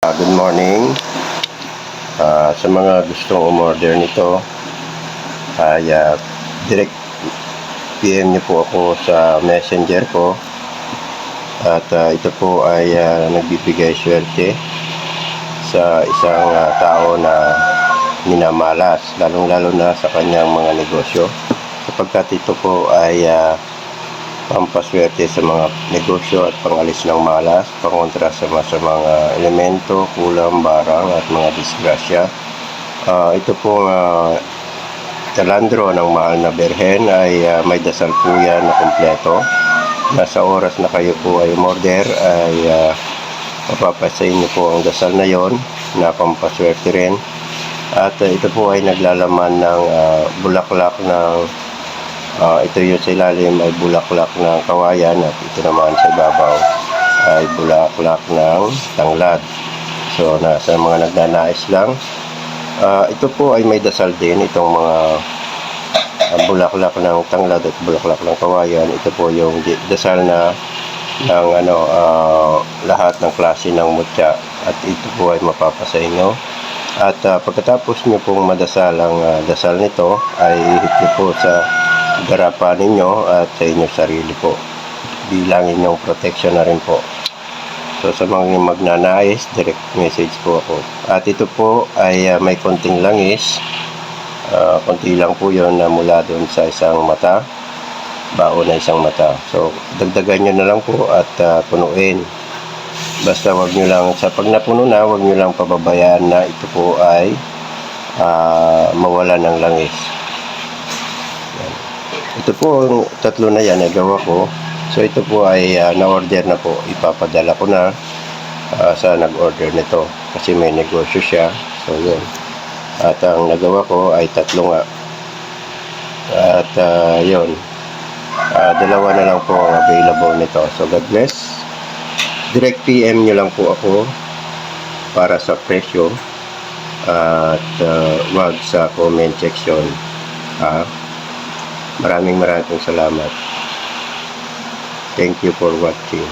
Good morning. Sa mga gustong umorder nito ay direct PM niyo po ako sa messenger ko at ito po ay nagbibigay swerte sa isang tao na minamalas, lalong-lalo na sa kanyang mga negosyo, sapagkat ito po ay pampaswerte sa mga negosyo at pangalis ng malas, pangontra sa mga elemento, kulam, barang at mga disgrasya. Ito pong talandro ng mahal na berhen ay may dasal po yan na kompleto. Nasa oras na kayo po ay umorder ay mapapasain niyo po ang dasal na yon na pampaswerte rin. At ito po ay naglalaman ng bulaklak ng ito yung sa ilalim ay bulaklak ng kawayan at ito naman sa ibabaw ay bulaklak ng tanglad. So sa mga nagnanais lang, ito po ay may dasal din, itong mga bulaklak ng tanglad at bulaklak ng kawayan. Ito po yung dasal na ng lahat ng klase ng mutya at ito po ay mapapasa inyo. At pagkatapos nyo pong madasal ang dasal nito ay ihip nyo po sa garapan ninyo at sa inyong sarili po bilang inyong protection na rin po. So sa mga magnanais, direct message po ako. At ito po ay may konting langis, konti lang po yon na mula doon sa isang mata, baon na isang mata. So dagdagan nyo na lang po at punuin. Basta wag nyo lang, sa pag napuno na, wag nyo lang pababayaan na ito po ay mawala ng langis. Ito po ang tatlo na yan ay gawa ko. So ito po ay na-order na po. Ipapadala ko na sa nag-order nito kasi may negosyo siya. So yun. At ang nagawa ko ay tatlo nga. At yun. Dalawa na lang po ang available nito. So God bless. Direct PM nyo lang po ako para sa presyo. At wag sa comment section. Maraming salamat. Thank you for watching.